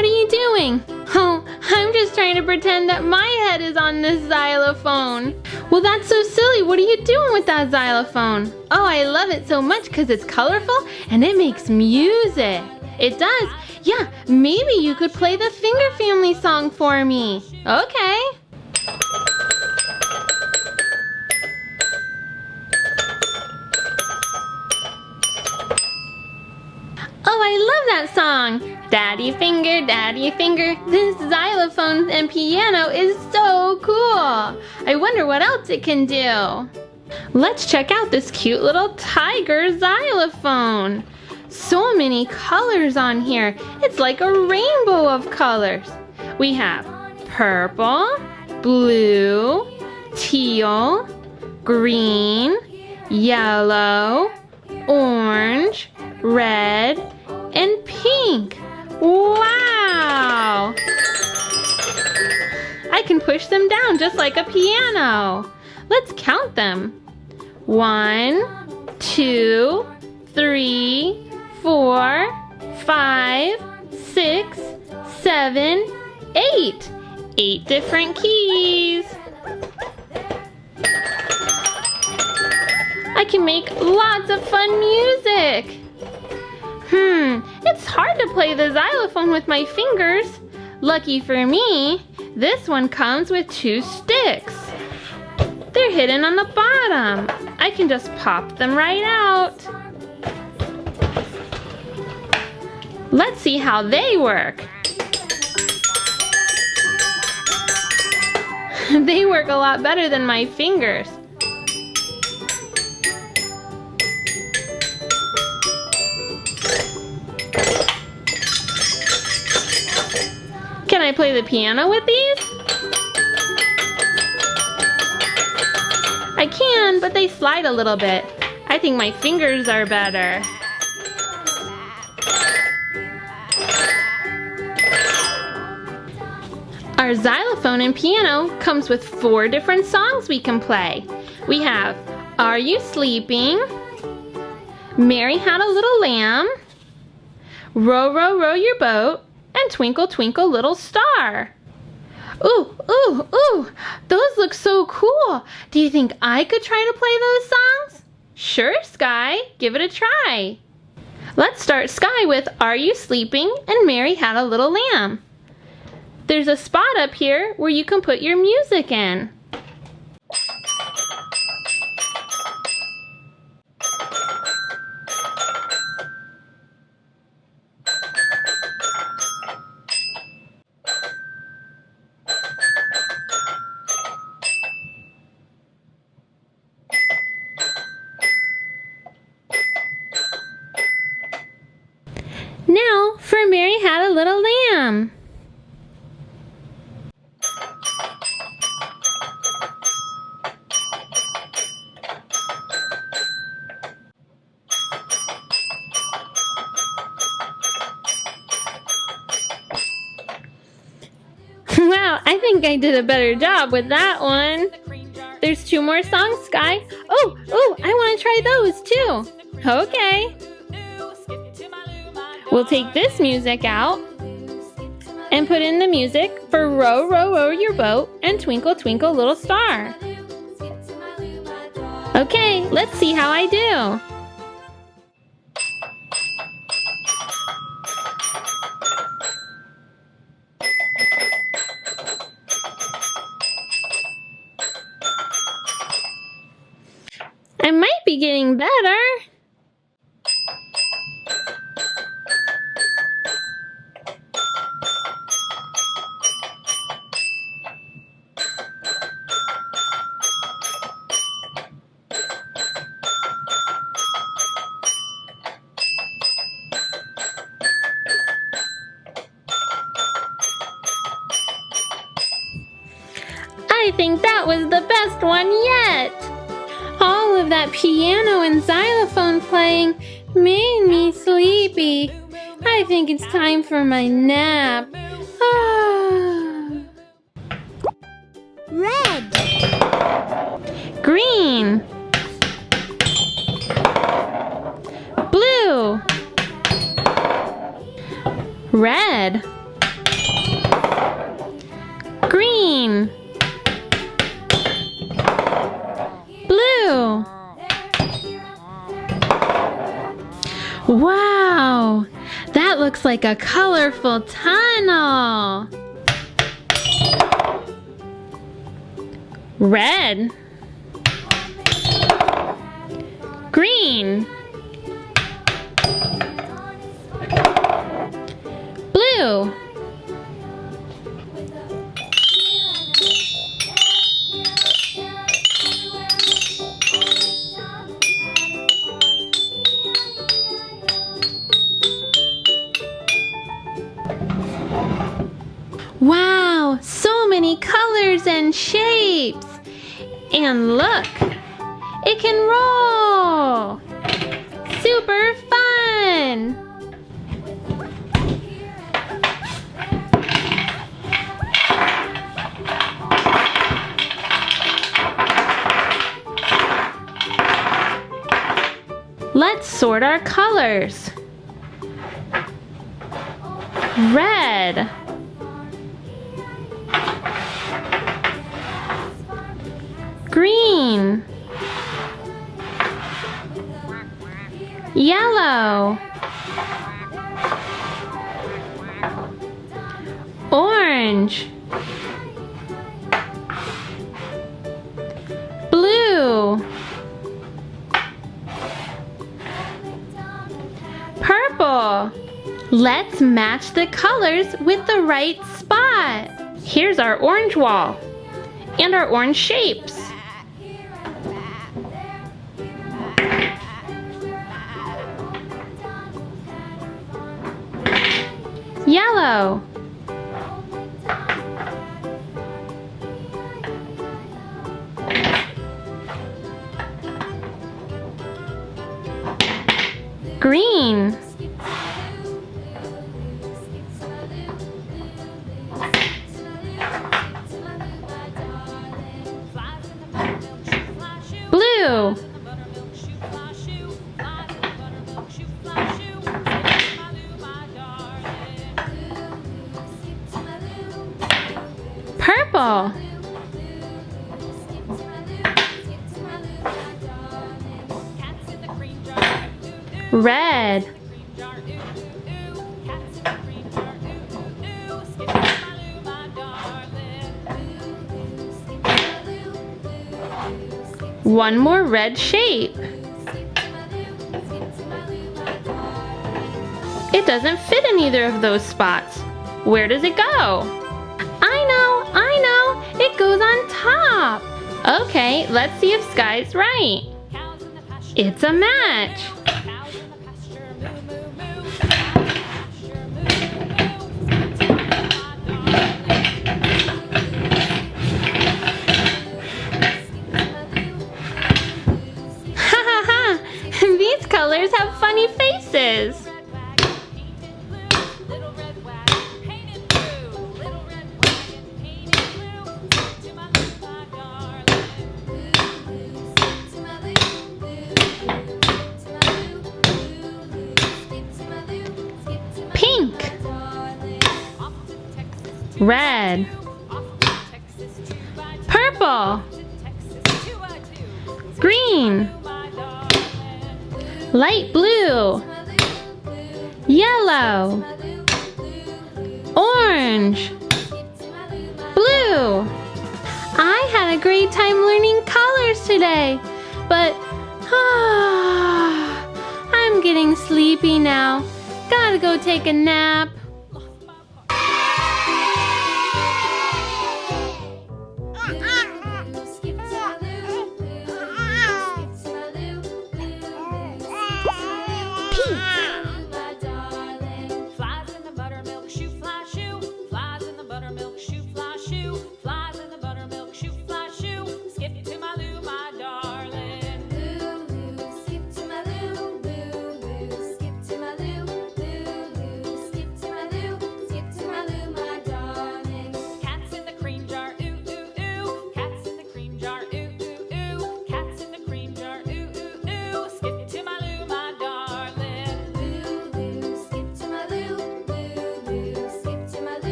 what are you doing? Oh, I'm just trying to pretend that my head is on this xylophone. Well, that's so silly. What are you doing with that xylophone? Oh, I love it so much because it's colorful and it makes music. It does. Yeah, maybe you could play the Finger Family song for me. Okay. Oh, I love that song. Daddy Finger, this xylophone and piano is so cool. I wonder what else it can do. Let's check out this cute little tiger xylophone. So many colors on here. It's like a rainbow of colors. We have purple, blue, teal, green, yellow, orange, red, and pink. Wow! I can push them down just like a piano. Let's count them. 1, 2, 3, 4, 5, 6, 7, 8. 8 different keys. I can make lots of fun music. It's hard to play the xylophone with my fingers. Lucky for me, this one comes with 2 sticks. They're hidden on the bottom. I can just pop them right out. Let's see how they work. They work a lot better than my fingers. Can I play the piano with these? I can, but they slide a little bit. I think my fingers are better. Our xylophone and piano comes with 4 different songs we can play. We have Are You Sleeping? Mary Had a Little Lamb, Row, Row, Row Your Boat, and Twinkle, Twinkle, Little Star. Ooh, ooh, ooh, those look so cool. Do you think I could try to play those songs? Sure, Skye, give it a try. Let's start Skye with Are You Sleeping? And Mary Had a Little Lamb. There's a spot up here where you can put your music in. Now for Mary Had a Little Lamb. Wow, I think I did a better job with that one. There's 2 more songs, Skye. Oh, I want to try those too. Okay. We'll take this music out and put in the music for Row, Row, Row Your Boat and Twinkle, Twinkle, Little Star. Okay, let's see how I do. I might be getting better. I think that was the best one yet. All of that piano and xylophone playing made me sleepy. I think it's time for my nap. Red, Green, blue, red, Green. Blue. Wow, that looks like a colorful tunnel. Red. Green. Blue. Wow, so many colors and shapes. And look, it can roll. Super fun. Let's sort our colors. Red. Green. Yellow. Orange. Blue. Purple. Let's match the colors with the right spot. Here's our orange wall and our orange shapes. Yellow. Green. Blue. Purple. Red. One more red shape. It doesn't fit in either of those spots. Where does it go? I know, it goes on top. Okay, let's see if Skye's right. It's a match. Ha ha ha! These colors have funny faces. Pink. Red. Purple. Green. Light blue. Yellow. Orange. Blue. I had a great time learning colors today, but I'm getting sleepy now. Gotta go take a nap. Pink.